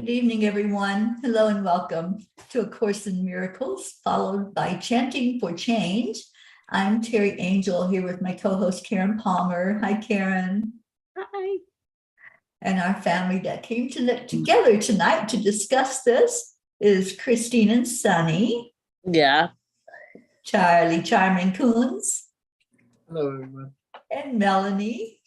Good evening, everyone. Hello and welcome to A Course in Miracles, followed by Chanting for Change. I'm Teri Angel here with my co-host Karen Palmer. Hi, Karen. Hi. And our family that came together tonight to discuss this is Christine and Sunny. Yeah. Charlie Charming Coons. Hello, everyone. And Melanie.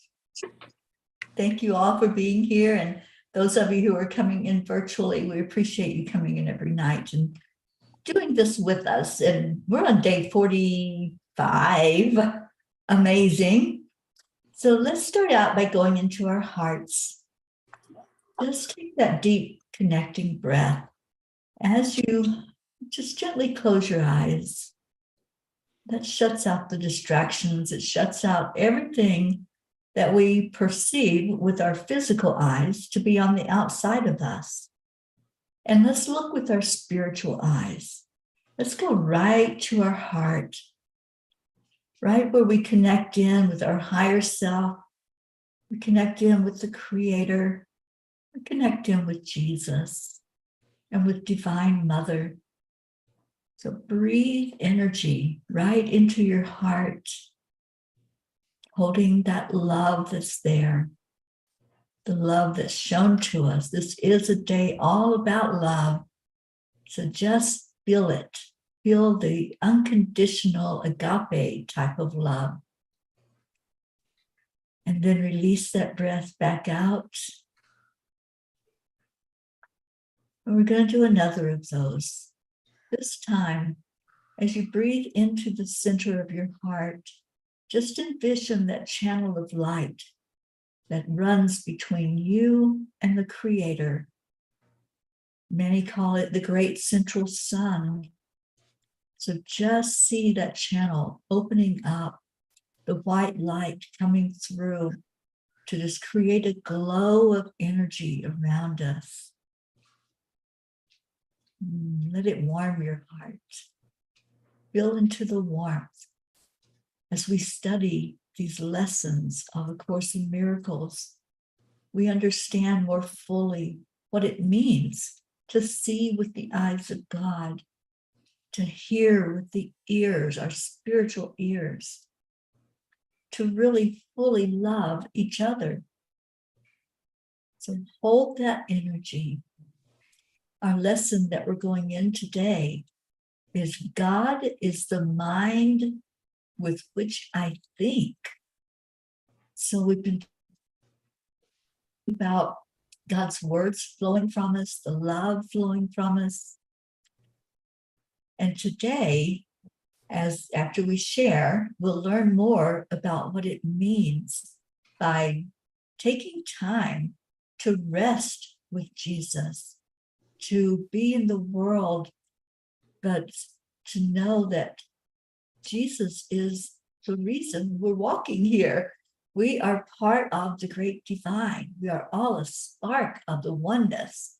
Thank you all for being here. And those of you who are coming in virtually, we appreciate you coming in every night and doing this with us. And we're on day 45. Amazing. So let's start out by going into our hearts. Just take that deep connecting breath as you just gently close your eyes. That shuts out the distractions. It shuts out everything that we perceive with our physical eyes to be on the outside of us. And let's look with our spiritual eyes. Let's go right to our heart, right where we connect in with our higher self. We connect in with the Creator. We connect in with Jesus and with Divine Mother. So breathe energy right into your heart, holding that love that's there, the love that's shown to us. This is a day all about love. So just feel it. Feel the unconditional agape type of love. And then release that breath back out. And we're going to do another of those. This time, as you breathe into the center of your heart, just envision that channel of light that runs between you and the Creator. Many call it the great central sun. So just see that channel opening up, the white light coming through to just create a glow of energy around us. Let it warm your heart. Feel into the warmth. As we study these lessons of A Course in Miracles, we understand more fully what it means to see with the eyes of God, to hear with the ears, our spiritual ears, to really fully love each other. So hold that energy. Our lesson that we're going in today is God is the mind with which I think. So we've been about God's words flowing from us, the love flowing from us. And today, after we share, we'll learn more about what it means by taking time to rest with Jesus, to be in the world, but to know that Jesus is the reason we're walking here. We are part of the great divine. We are all a spark of the oneness.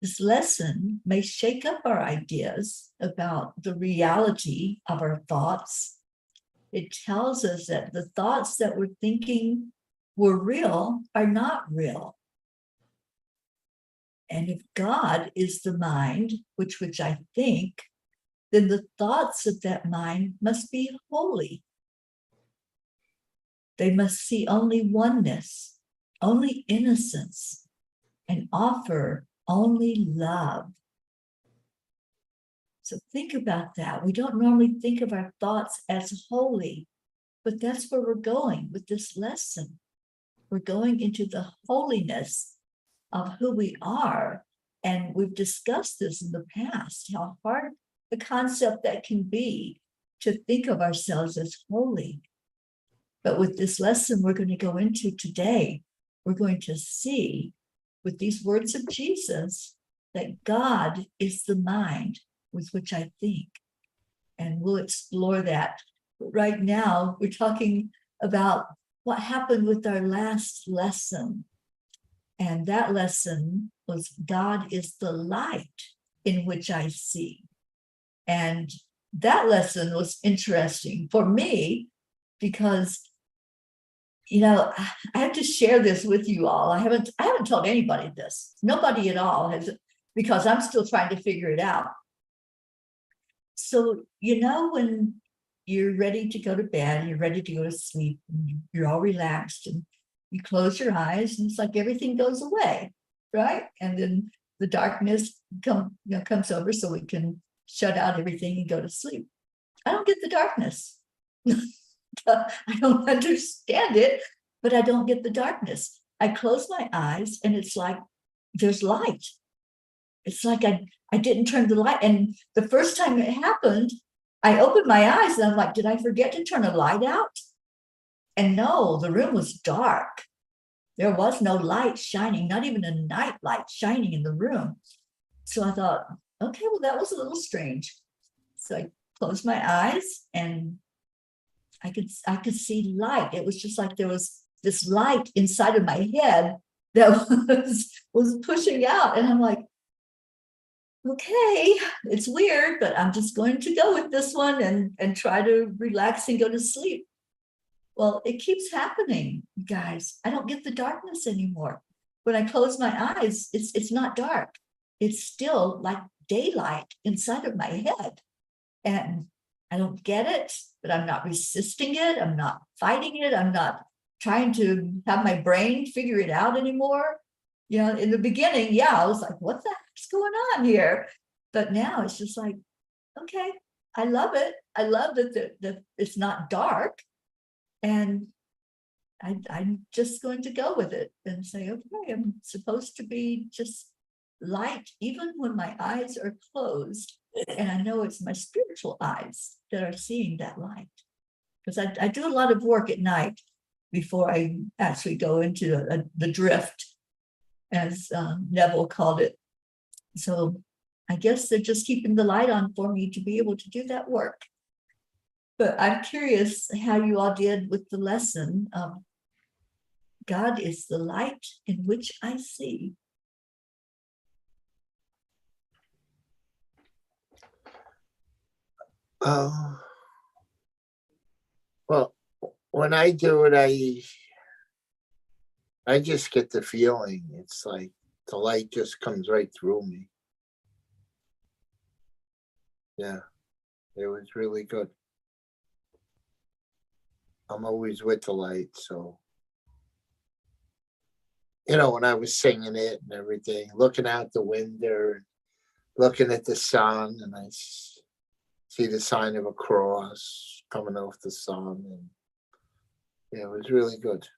This lesson may shake up our ideas about the reality of our thoughts. It tells us that the thoughts that we're thinking were real are not real. And if God is the mind which I think, then the thoughts of that mind must be holy. They must see only oneness, only innocence, and offer only love. So think about that. We don't normally think of our thoughts as holy, but that's where we're going with this lesson. We're going into the holiness of who we are. And we've discussed this in the past, how hard the concept that can be to think of ourselves as holy. But with this lesson we're going to go into today, we're going to see with these words of Jesus that God is the mind with which I think. And we'll explore that. But right now, we're talking about what happened with our last lesson. And that lesson was God is the light in which I see. And that lesson was interesting for me because I have to share this with you all. I haven't told anybody this. Nobody at all has, because I'm still trying to figure it out. So, when you're ready to go to bed, you're ready to go to sleep, and you're all relaxed, and you close your eyes, and it's like everything goes away, right? And then the darkness comes over, so we can shut out everything and go to sleep. I don't get the darkness. I don't understand it, but I don't get the darkness. I close my eyes, and it's like there's light. It's like I didn't turn the light. And the first time it happened, I opened my eyes and I'm like, did I forget to turn a light out? And no, the room was dark. There was no light shining, not even a night light shining in the room. So I thought, okay, well, that was a little strange. So I closed my eyes and I could see light. It was just like there was this light inside of my head that was pushing out. And I'm like, okay, it's weird, but I'm just going to go with this one and try to relax and go to sleep. Well, it keeps happening, guys. I don't get the darkness anymore. When I close my eyes, it's not dark. It's still like daylight inside of my head. And I don't get it, but I'm not resisting it. I'm not fighting it. I'm not trying to have my brain figure it out anymore. In the beginning, I was like, what the heck's going on here? But now it's just like, okay, I love it. I love that it's not dark. And I'm just going to go with it and say, okay, I'm supposed to be just light, even when my eyes are closed. And I know it's my spiritual eyes that are seeing that light. Because I do a lot of work at night before I actually go into the drift, as Neville called it. So I guess they're just keeping the light on for me to be able to do that work. But I'm curious how you all did with the lesson of God is the light in which I see. Well, when I do it, I just get the feeling. It's like the light just comes right through me. Yeah, it was really good. I'm always with the light, so when I was singing it and everything, looking out the window, looking at the sun, and I see the sign of a cross coming off the sun, and it was really good.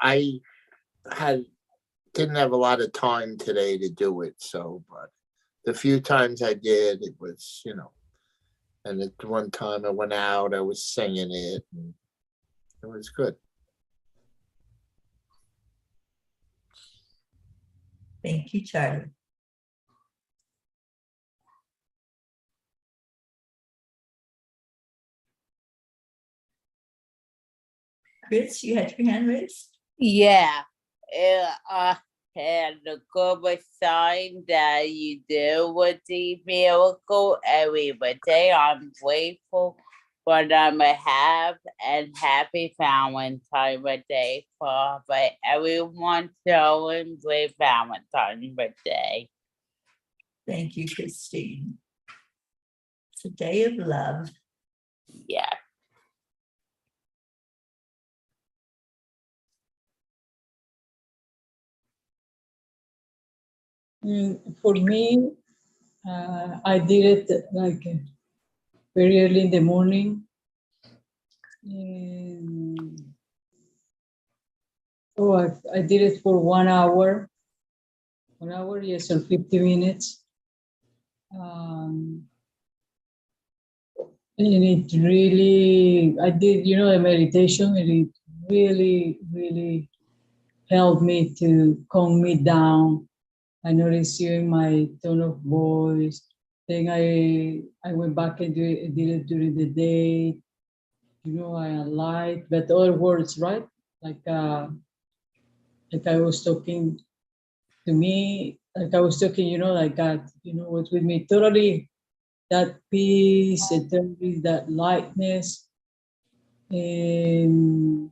I didn't have a lot of time today to do it, but the few times I did, it was, and at one time I went out, I was singing it, and it was good. Thank you, Charlie. Chris, you had your hand raised? Yeah. And the good sign that you do with the miracle every day. I'm grateful for them to have, and happy Valentine's Day for everyone showing great Valentine's Day. Thank you, Christine. It's a day of love. Yeah. For me, I did it like very early in the morning. I did it for 1 hour. 1 hour, yes, or 50 minutes. And it really, I did, the meditation, and it really, really helped me to calm me down. I noticed hearing my tone of voice. Then I went back and did it during the day. I light, but other words, right? Like I was talking to me, like I was talking, like God, was with me. Totally that peace and totally that lightness. And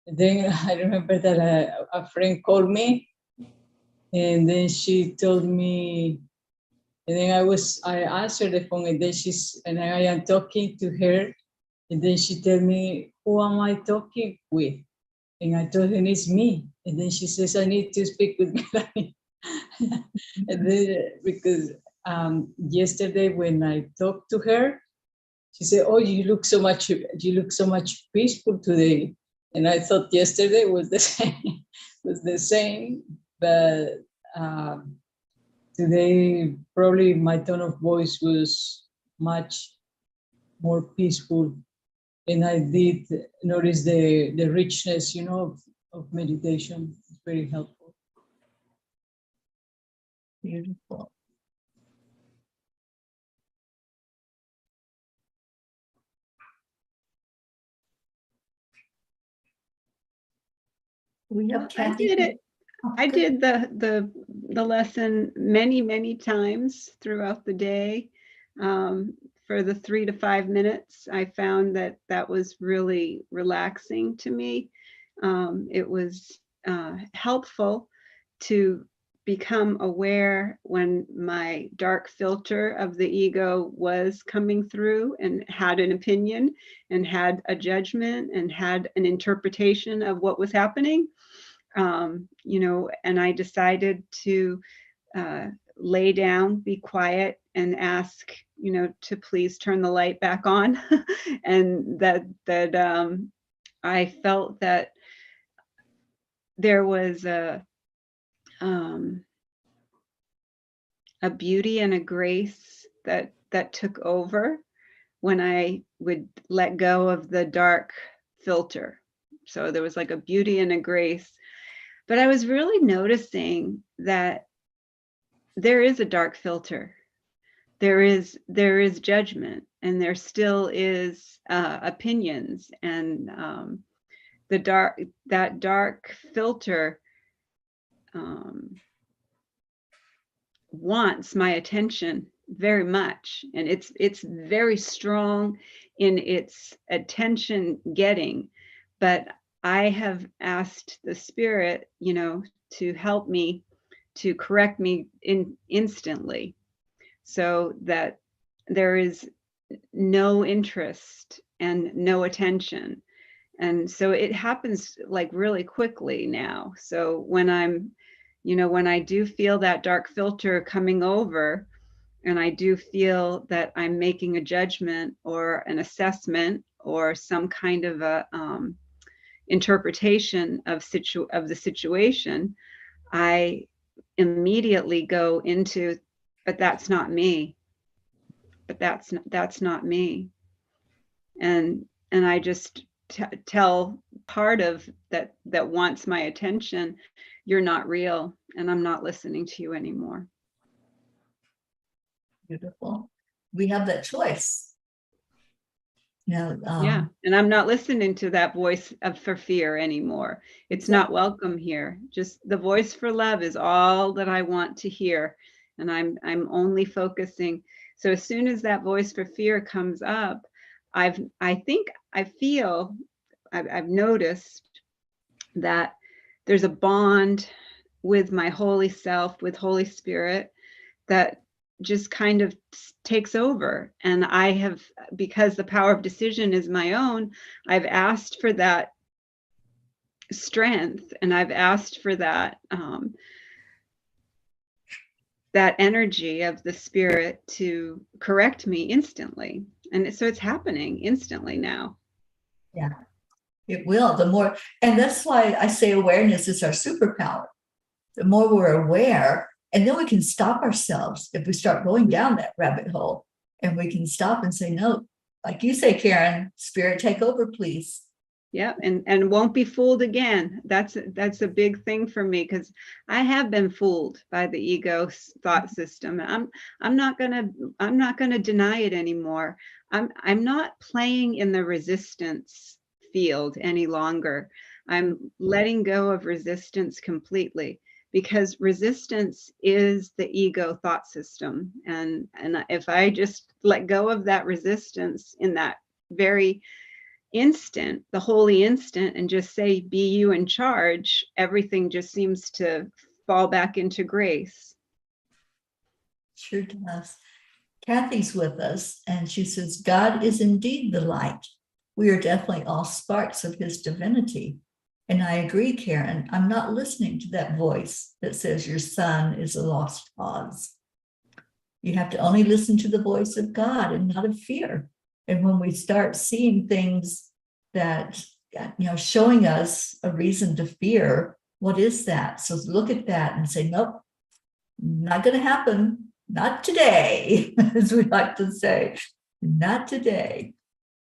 then I remember that a friend called me, and then she told me, and then I answered the phone, and then and I am talking to her, and then she told me, who am I talking with? And I told her it's me. And then she says, I need to speak with Melanie. And then because yesterday when I talked to her, she said, oh, you look so much peaceful today. And I thought yesterday was the same, but today probably my tone of voice was much more peaceful. And I did notice the richness, of meditation. It's very helpful. Beautiful. We have I did it. I did the lesson many times throughout the day. For the 3 to 5 minutes, I found that was really relaxing to me. It was helpful to become aware when my dark filter of the ego was coming through and had an opinion and had a judgment and had an interpretation of what was happening. And I decided to lay down, be quiet, and ask, to please turn the light back on. And that I felt that there was a beauty and a grace that took over when I would let go of the dark filter. So there was like a beauty and a grace. But I was really noticing that there is a dark filter. There is judgment, and there still is opinions, and that dark filter wants my attention very much, and it's very strong in its attention getting. But I have asked the spirit, to help me, to correct me instantly, so that there is no interest and no attention. And so it happens like really quickly now. So when when I do feel that dark filter coming over, and I do feel that I'm making a judgment or an assessment or some kind of a interpretation of the situation, I immediately go into, but that's not me. But that's not me. And I just tell part of that wants my attention, you're not real, and I'm not listening to you anymore. Beautiful. We have that choice. Yeah, and I'm not listening to that voice for fear anymore. It's not welcome here. Just the voice for love is all that I want to hear, and I'm only focusing. So as soon as that voice for fear comes up, I've noticed that there's a bond with my holy self, with Holy Spirit, that just kind of takes over. And I have, because the power of decision is my own, I've asked for that strength, and I've asked for that that energy of the spirit to correct me instantly. And so it's happening instantly now. Yeah, it will. The more, and that's why I say awareness is our superpower. The more we're aware, and then we can stop ourselves if we start going down that rabbit hole, and we can stop and say, no, like you say, Karen, spirit, take over, please. Yeah, and won't be fooled again. That's a big thing for me, because I have been fooled by the ego thought system. I'm not gonna deny it anymore. I'm not playing in the resistance field any longer. I'm letting go of resistance completely, because resistance is the ego thought system. And if I just let go of that resistance in that very instant, the holy instant, and just say, be you in charge, everything just seems to fall back into grace. Sure does. Kathy's with us, and she says, God is indeed the light. We are definitely all sparks of his divinity. And I agree, Karen, I'm not listening to that voice that says your son is a lost cause. You have to only listen to the voice of God and not of fear. And when we start seeing things that, showing us a reason to fear, what is that? So look at that and say, nope, not going to happen. Not today, as we like to say, not today.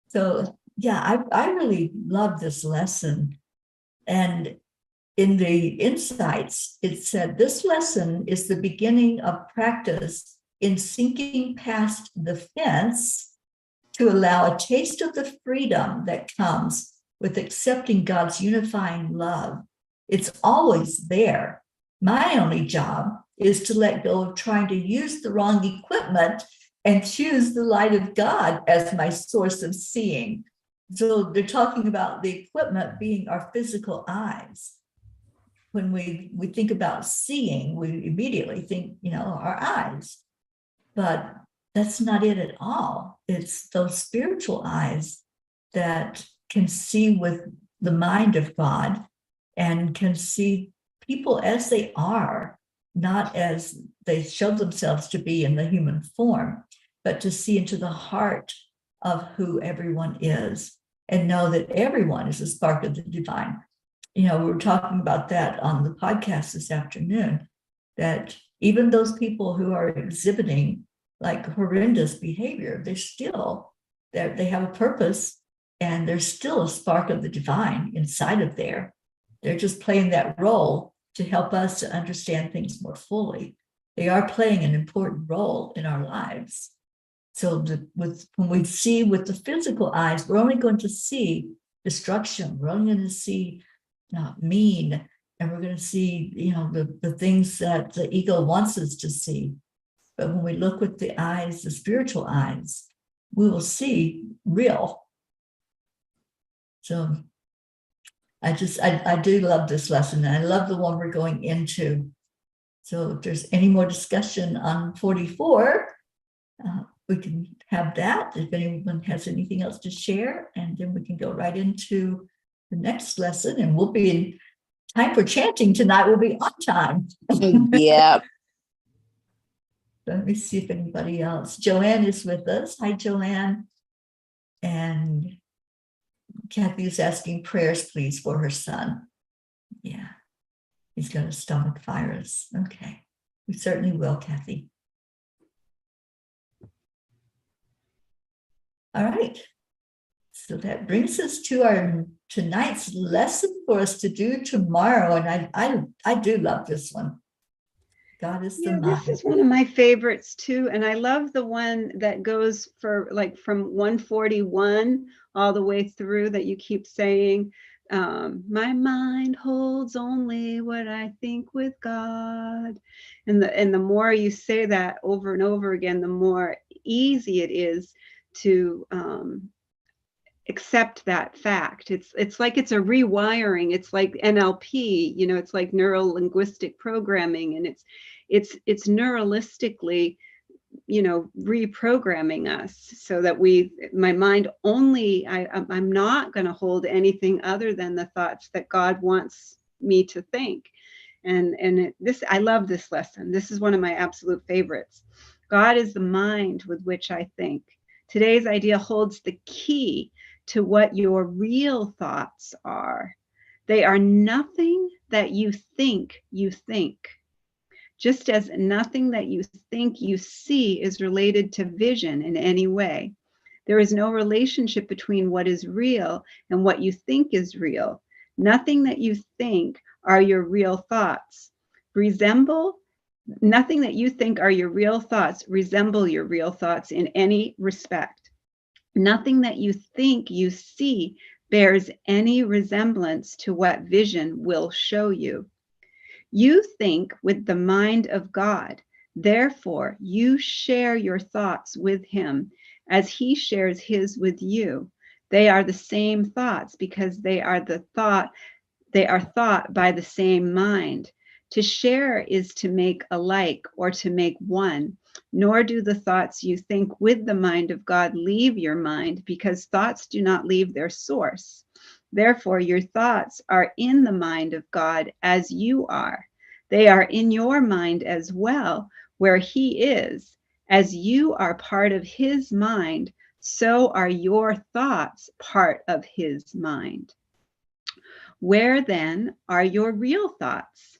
So yeah, I really love this lesson. And in the insights, it said, this lesson is the beginning of practice in sinking past the fence to allow a taste of the freedom that comes with accepting God's unifying love. It's always there. My only job is to let go of trying to use the wrong equipment and choose the light of God as my source of seeing. So they're talking about the equipment being our physical eyes. When we think about seeing, we immediately think, our eyes. But that's not it at all. It's those spiritual eyes that can see with the mind of God and can see people as they are, not as they show themselves to be in the human form, but to see into the heart of who everyone is and know that everyone is a spark of the divine. We were talking about that on the podcast this afternoon, that even those people who are exhibiting like horrendous behavior, they have a purpose and there's still a spark of the divine inside of there. They're just playing that role to help us to understand things more fully. They are playing an important role in our lives. So when we see with the physical eyes, we're only going to see destruction. We're only going to see mean, and we're going to see, the things that the ego wants us to see. But when we look with the eyes, the spiritual eyes, we will see real. So I do love this lesson, and I love the one we're going into. So if there's any more discussion on 44, we can have that if anyone has anything else to share, and then we can go right into the next lesson, and we'll be in time for chanting tonight. We'll be on time. Yep. Let me see if anybody else. Joanne is with us. Hi, Joanne. And Kathy is asking prayers, please, for her son. Yeah, he's got a stomach virus. Okay, we certainly will, Kathy. All right. So that brings us to our tonight's lesson for us to do tomorrow. And I do love this one. God is the mind. This is one of my favorites too. And I love the one that goes for like from 141 all the way through that you keep saying, my mind holds only what I think with God. And the more you say that over and over again, the more easy it is to accept that fact. It's like it's a rewiring. It's like NLP, it's like neuro linguistic programming, and it's neuralistically, reprogramming us so that my mind only, I'm not going to hold anything other than the thoughts that God wants me to think. And I love this lesson. This is one of my absolute favorites. God is the mind with which I think. Today's idea holds the key to what your real thoughts are. They are nothing that you think you think. Just as nothing that you think you see is related to vision in any way. There is no relationship between what is real and what you think is real. Nothing that you think are your real thoughts. Nothing that you think are your real thoughts resemble your real thoughts in any respect. Nothing that you think you see bears any resemblance to what vision will show you. You think with the mind of God. Therefore, you share your thoughts with him as he shares his with you. They are the same thoughts because they are thought by the same mind. To share is to make alike or to make one, nor do the thoughts you think with the mind of God leave your mind, because thoughts do not leave their source. Therefore, your thoughts are in the mind of God as you are. They are in your mind as well, where He is. As you are part of His mind, so are your thoughts part of His mind. Where then are your real thoughts?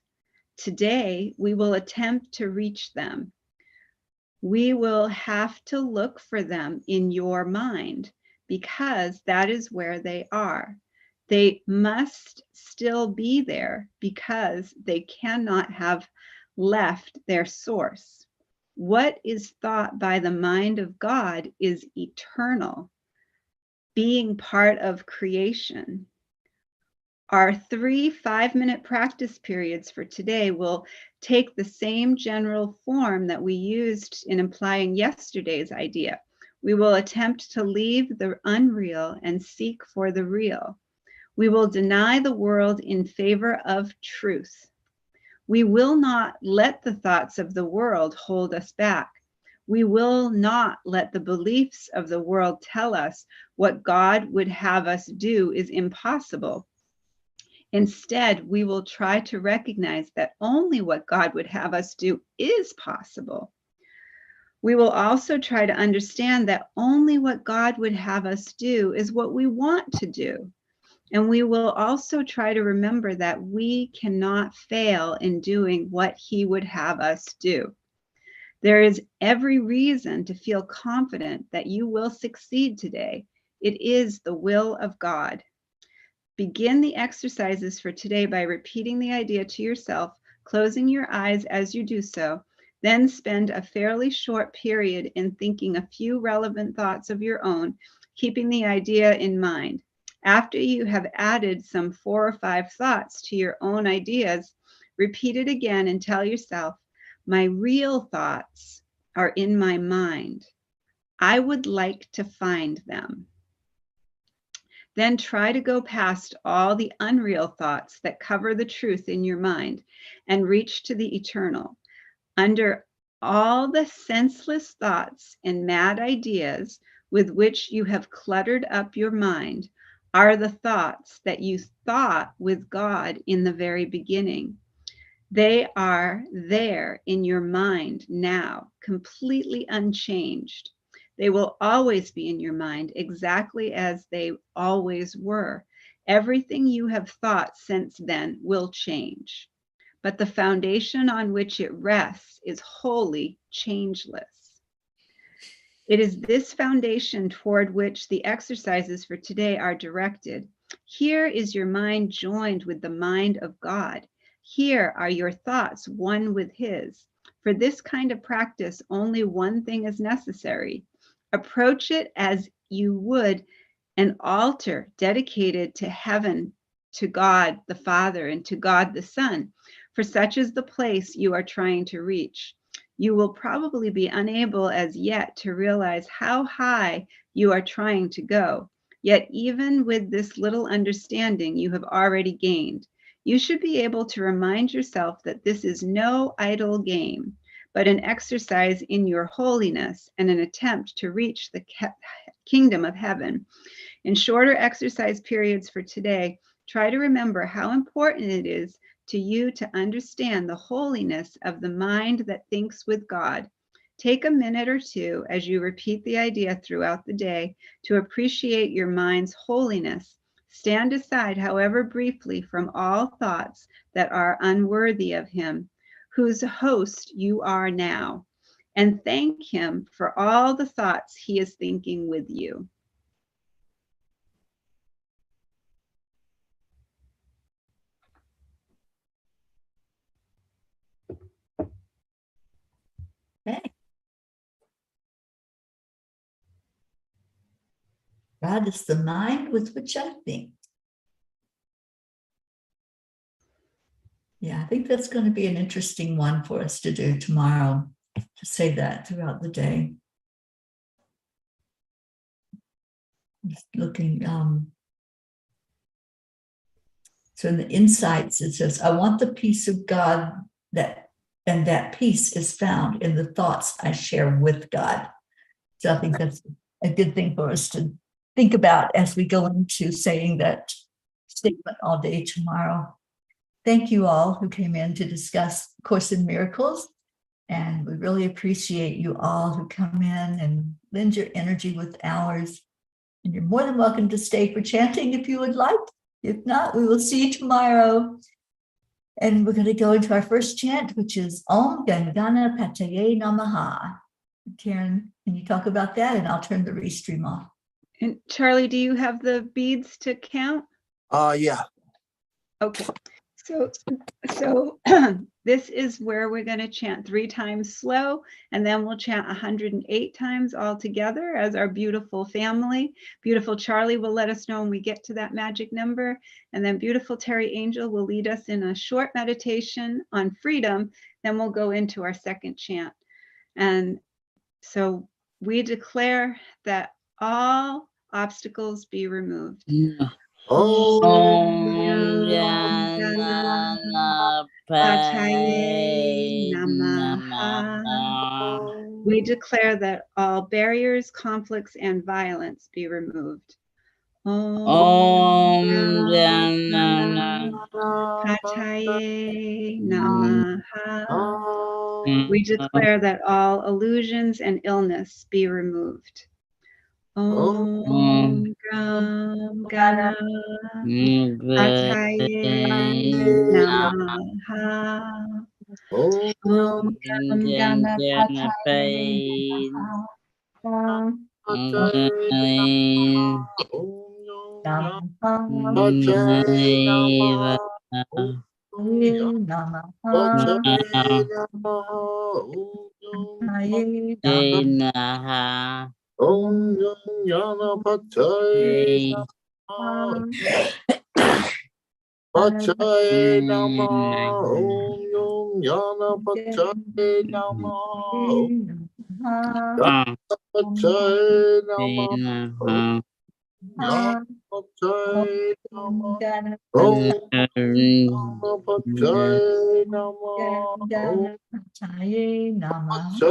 Today, we will attempt to reach them. We will have to look for them in your mind because that is where they are. They must still be there because they cannot have left their source. What is thought by the mind of God is eternal, being part of creation. Our 3 5-minute practice periods for today will take the same general form that we used in applying yesterday's idea. We will attempt to leave the unreal and seek for the real. We will deny the world in favor of truth. We will not let the thoughts of the world hold us back. We will not let the beliefs of the world tell us what God would have us do is impossible. Instead, we will try to recognize that only what God would have us do is possible. We will also try to understand that only what God would have us do is what we want to do. And we will also try to remember that we cannot fail in doing what He would have us do. There is every reason to feel confident that you will succeed today. It is the will of God. Begin the exercises for today by repeating the idea to yourself, closing your eyes as you do so, then spend a fairly short period in thinking a few relevant thoughts of your own, keeping the idea in mind. After you have added some 4 or 5 thoughts to your own ideas, repeat it again and tell yourself, my real thoughts are in my mind. I would like to find them. Then try to go past all the unreal thoughts that cover the truth in your mind and reach to the eternal. Under all the senseless thoughts and mad ideas with which you have cluttered up your mind are the thoughts that you thought with God in the very beginning. They are there in your mind now, completely unchanged. They will always be in your mind exactly as they always were. Everything you have thought since then will change, but the foundation on which it rests is wholly changeless. It is this foundation toward which the exercises for today are directed. Here is your mind joined with the mind of God. Here are your thoughts one with His. For this kind of practice, only one thing is necessary. Approach it as you would an altar dedicated to heaven, to God the Father, and to God the Son, for such is the place you are trying to reach. You will probably be unable as yet to realize how high you are trying to go. Yet even with this little understanding you have already gained, you should be able to remind yourself that this is no idle game, but an exercise in your holiness and an attempt to reach the kingdom of heaven. In shorter exercise periods for today, try to remember how important it is to you to understand the holiness of the mind that thinks with God. Take a minute or two as you repeat the idea throughout the day to appreciate your mind's holiness. Stand aside, however briefly, from all thoughts that are unworthy of Him, whose host you are now, and thank Him for all the thoughts He is thinking with you. Okay. God is the mind with which I think. Yeah, I think that's going to be an interesting one for us to do tomorrow, to say that throughout the day. Just looking. So in the insights, it says, I want the peace of God and that peace is found in the thoughts I share with God. So I think that's a good thing for us to think about as we go into saying that statement all day tomorrow. Thank you all who came in to discuss Course in Miracles. And we really appreciate you all who come in and lend your energy with ours. And you're more than welcome to stay for chanting if you would like. If not, we will see you tomorrow. And we're going to go into our first chant, which is Om Gam Ganapataye Namaha. Karen, can you talk about that? And I'll turn the restream off. And Charlie, do you have the beads to count? Yeah. Okay. So this is where we're going to chant 3 times slow, and then we'll chant 108 times all together as our beautiful family. Beautiful Charlie will let us know when we get to that magic number, and then beautiful Teri Angel will lead us in a short meditation on freedom. Then we'll go into our second chant. And so we declare that all obstacles be removed. Om Ganapataye Namaha. We declare that all barriers, conflicts, and violence be removed. Om Ganapataye Namaha. We declare that all illusions and illness be removed. Om Gam Ganapataye Namaha. Om Gam Ganapataye Namaha. Om Gam Ganapataye Pataye Namaha. Om Ganapataye Namaha. Ganapataye Namaha. Ganapataye Namaha. Om Ganapataye Namaha. Ganapataye Namaha.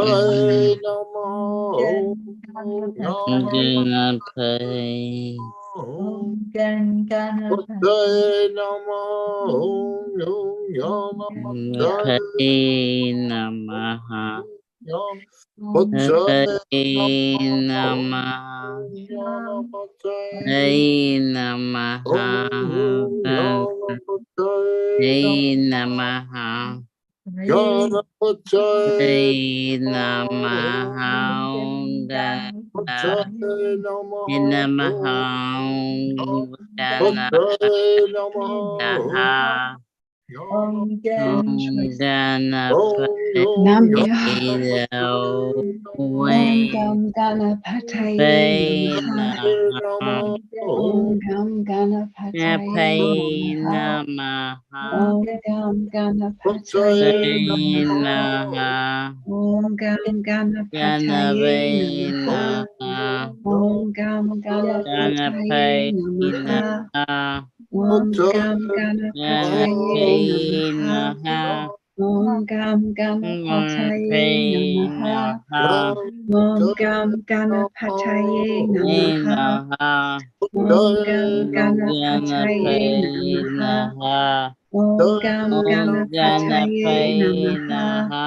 Pataye Namaha. Om Gam Ganapataye Pataye Namaha. Ganapataye Namaha. Pataye Namaha. Pataye Namaha. Namaha. Ganapataye Namaha. Namaha. Namaha. Om Nam Ganapataye Om Gam Ganapataye Namaha. Om Gam Ganapataye Namaha. Om Gam Ganapataye Namaha. Om Gam Ganapataye Namaha. Om Gam Ganapataye Namaha. Om Gam Ganapataye Namaha. Om Gam Ganapataye Namaha. Om Gam Ganapataye Namaha. Om Gam Ganapataye Namaha. Om Gam Ganapataye Namaha.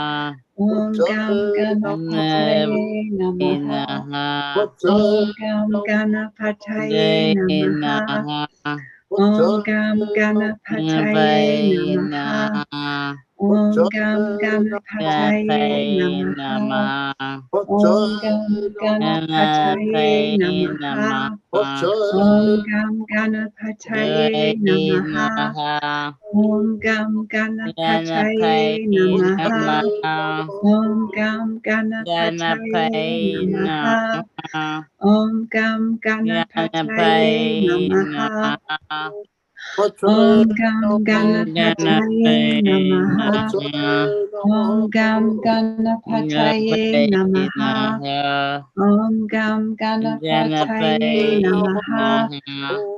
Om Gam Ganapataye Namaha. Om Gam Ganapataye Namaha. Om Gam Ganapataye Namaha. Om Gam Ganapataye Namaha. Om Gam Ganapataye Namaha. Om Gam Ganapataye Namaha. Om Gam Ganapataye Namaha. Om Gam Ganapataye Namaha. Om Gam Ganapataye Namaha. Om Gam Ganapataye Namaha. Om Gam Ganapataye Namaha. Om Gam Ganapataye Namaha.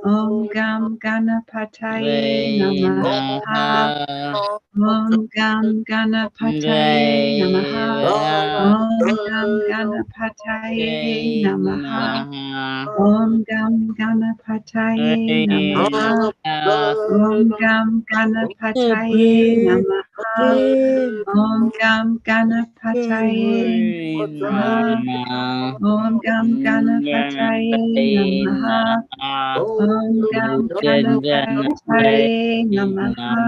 Om Gam Ganapataye Namaha. Om Gam Ganapataye Namaha. Om Gam Ganapataye Namaha. Om Gam Ganapataye Namaha. Om Gam Ganapataye Namaha. Om Gam Ganapataye Namaha. Om Gam Ganapataye Namaha. Om Gam Ganapataye Namaha.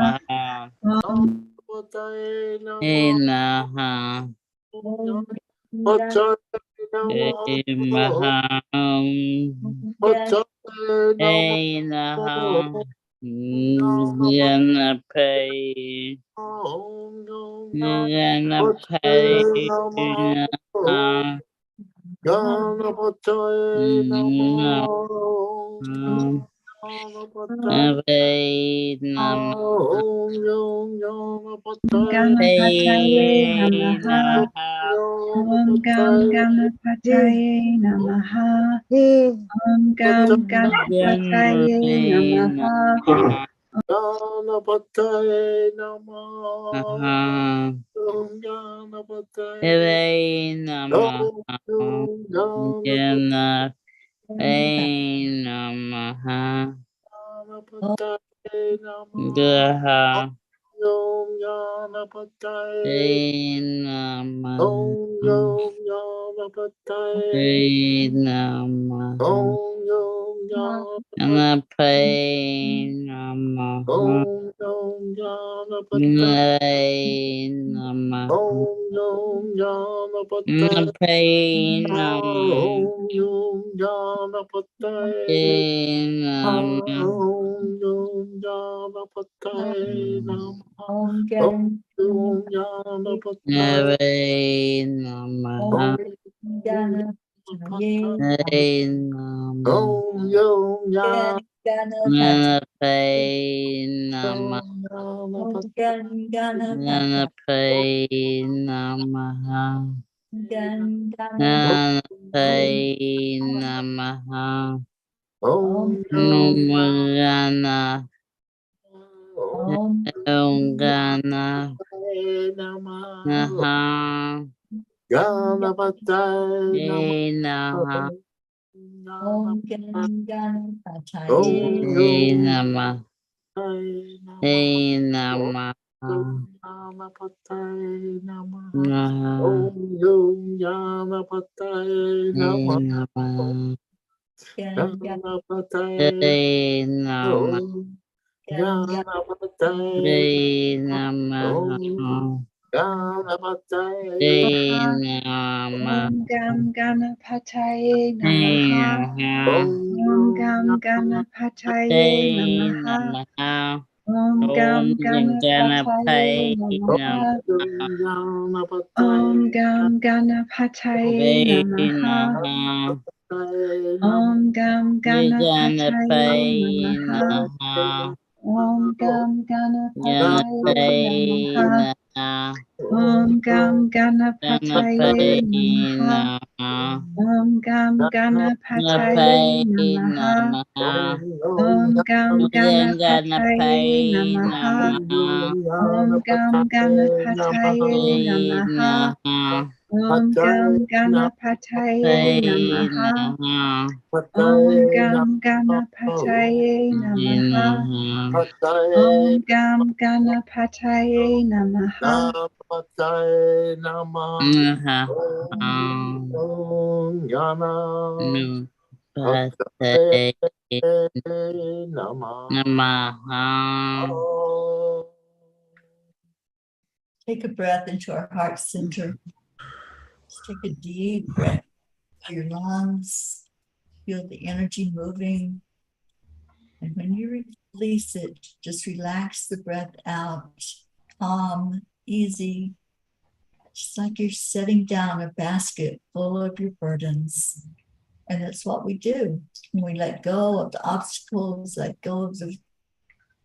Om Ganapataye Namaha. Om Gam Ganapataye Namaha. Om Gam Ganapataye Namaha. Ganapataye Namaha. Om Ganapataye Namaha. Om Ganapataye Namaha. Om Ganapataye Om Gam Ganapataye Namaha. Om Gam Ganapataye Namaha. Om Gam Ganapataye Namaha. Om Gam Ganapataye Namaha. Om Gam Ganapataye Namaha. Om Gam Ganapataye Namaha. Om Gam Ganapataye Namaha. Om Gam Ganapataye Namaha. Om Gam Ganapataye Namaha. Om Gam Ganapataye Namaha. Om Gam Ganapataye Namaha. Om Gam Ganapataye Namaha. Om Gam Ganapataye Namaha. Take a breath into our heart center. Just take a deep breath through your lungs. Feel the energy moving. And when you release it, just relax the breath out. Calm, easy. Just like you're setting down a basket full of your burdens. And that's what we do. When we let go of the obstacles, let go of the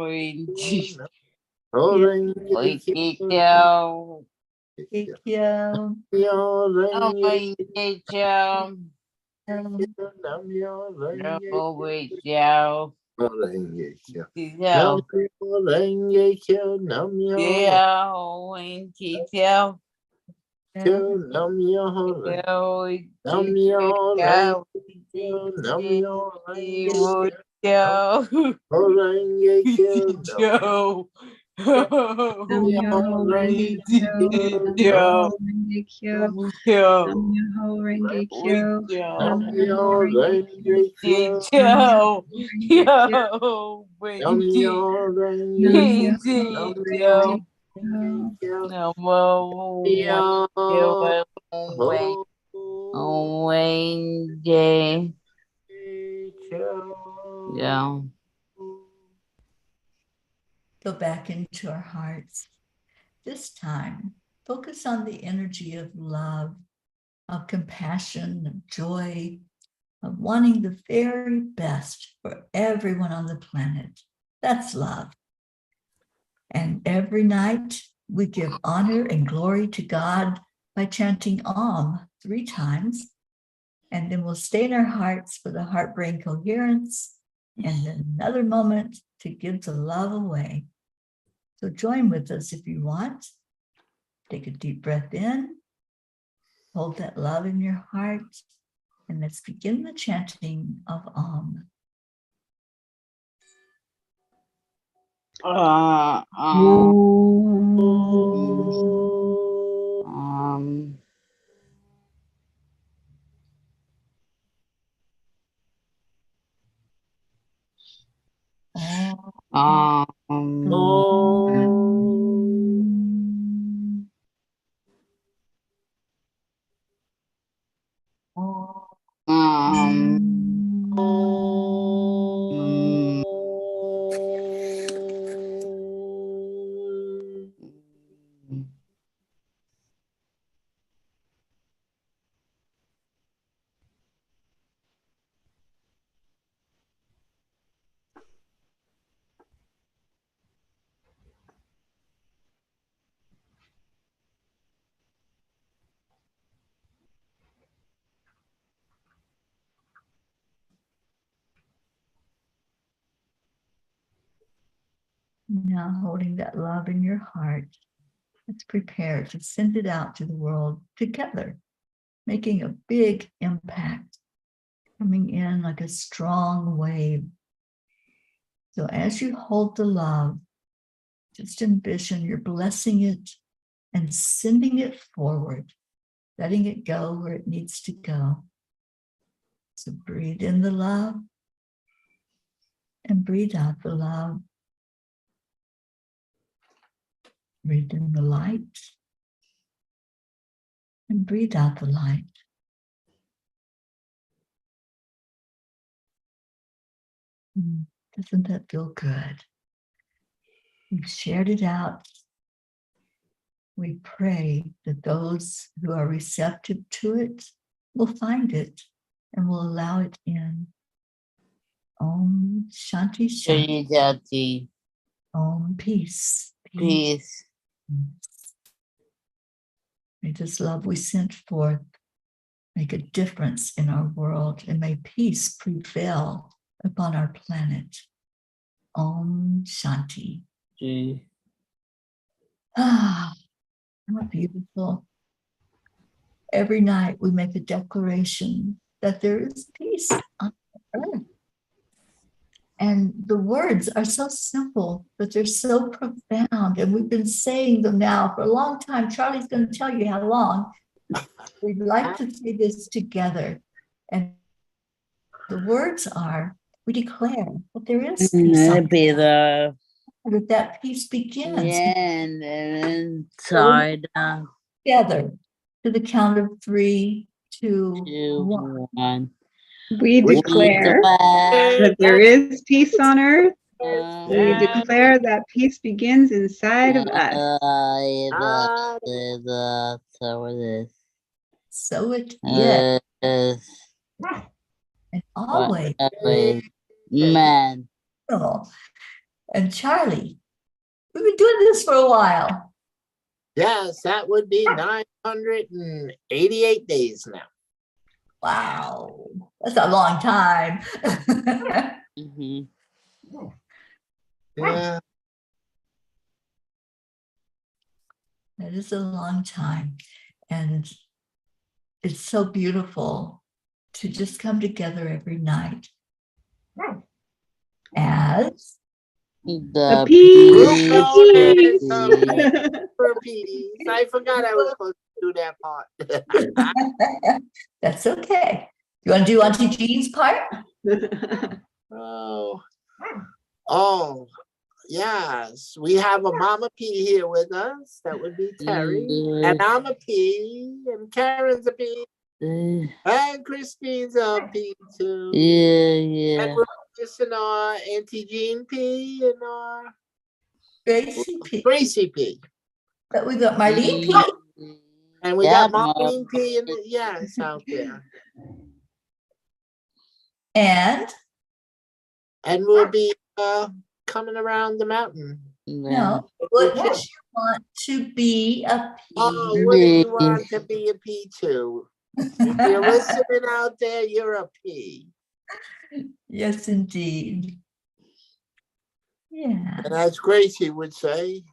Renge Kyo. Kyo. Nam Myoho Renge Kyo. Um, Nam Myoho Renge Kyo. Yo. Nam Myoho Renge Kyo. Nam Myoho Renge Kyo. Nam Myoho Renge Kyo. Nam Myoho Renge Kyo. Nam Myoho Renge Kyo. Renge Kyo. Nam Myoho Renge Kyo, Nam Myoho Renge Kyo, Nam Myoho Renge Kyo, Nam Myoho Renge Kyo, Nam Myoho Renge Kyo, Nam Myoho Nam Renge Myoho Kyo. Renge Kyo. Yeah. Go back into our hearts. This time, focus on the energy of love, of compassion, of joy, of wanting the very best for everyone on the planet. That's love. And every night, we give honor and glory to God by chanting Om 3 times. And then we'll stay in our hearts for the heart-brain coherence and then another moment to give the love away. So join with us if you want. Take a deep breath in, hold that love in your heart, and let's begin the chanting of Om. Now holding that love in your heart, let's prepare to send it out to the world together, making a big impact, coming in like a strong wave. So as you hold the love, just envision you're blessing it and sending it forward, letting it go where it needs to go. So breathe in the love and breathe out the love. Breathe in the light and breathe out the light. Doesn't that feel good? We've shared it out. We pray that those who are receptive to it will find it and will allow it in. Om Shanti Shanti. Om Peace. Peace. May this love we sent forth make a difference in our world, and may peace prevail upon our planet. Om Shanti. Ah, how beautiful. Every night we make a declaration that there is peace on earth. And the words are so simple, but they're so profound. And we've been saying them now for a long time. Charlie's going to tell you how long. We'd like to say this together. And the words are, we declare that there is peace on earth. That peace begins. And inside Together to the count of 3, 2, 1. We declare that there is peace on earth. We declare that peace begins inside of us. So it is. So it is. And always. Man. And Charlie, we've been doing this for a while. Yes, that would be 988 days now. Wow, that's a long time. Mhm. Yeah. That is a long time. And it's so beautiful to just come together every night as The peace. peace. For peace. I forgot I was supposed to do that part. that's okay. You want to do Auntie Jean's part? Oh, yes. We have a Mama P here with us. That would be Teri. And I'm a P. And Karen's a P. And Christine's a P too. Yeah. And we're missing our Auntie Jean P and our Gracie P. Gracie P. But we got Marlene P. And we got Marlene P in the yes out there. And we'll be coming around the mountain. no, what would you want to be a P? Oh, what do you want to be a P to? If you're listening out there, you're a P. Yes, indeed. Yeah. And as Gracie would say,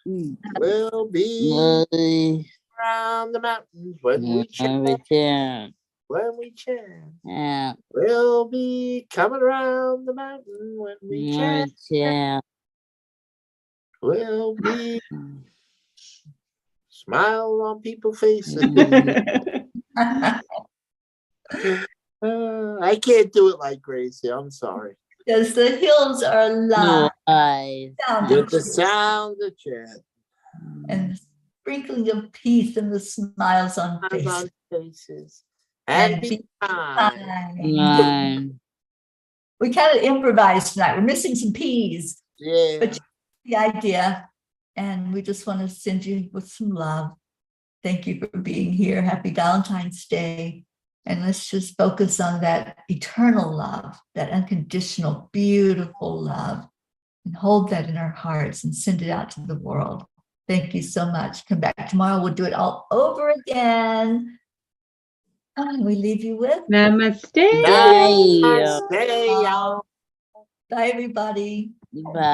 we'll be around the mountains when we chant. When we chant. Yeah. We'll be coming around the mountain when we chant. We'll be smile on people's faces. I can't do it like Gracie. I'm sorry. Because the hills are alive. With the sound of chant. And the sprinkling of peace and the smiles on faces. And be kind. We kind of improvised tonight. We're missing some P's. Yeah. But the idea. And we just want to send you with some love. Thank you for being here. Happy Valentine's Day. And let's just focus on that eternal love, that unconditional, beautiful love, and hold that in our hearts and send it out to the world. Thank you so much. Come back tomorrow. We'll do it all over again. And we leave you with Namaste. Bye. Namaste, y'all. Bye, everybody. Bye.